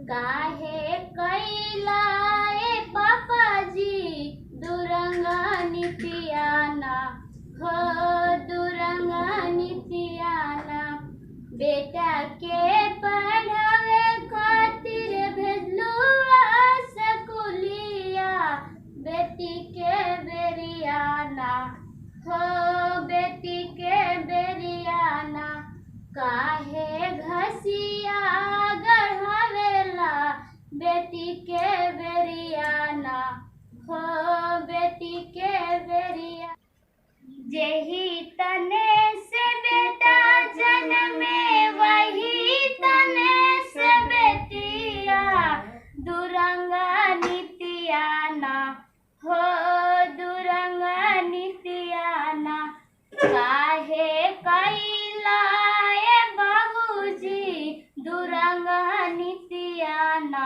काहे कैलाए पापाजी दुरंगा नितियाना हो दुरंगा नितियाना। बेटा के पढ़ावे खातिर भेजलू स्कूलिया बेटी के बेरियाना हो बेटी के बेरियाना। काहे घसिया गढ़ावेला बेटी के बेरियाना हो बेटी के बेरिया। जेही तने से बेटा जन्मे वही तने से बेटिया दुरंगा नितियाना हो दुरंगा नितियाना। काहे कैलाए बाबूजी दुरंगा नितियाना।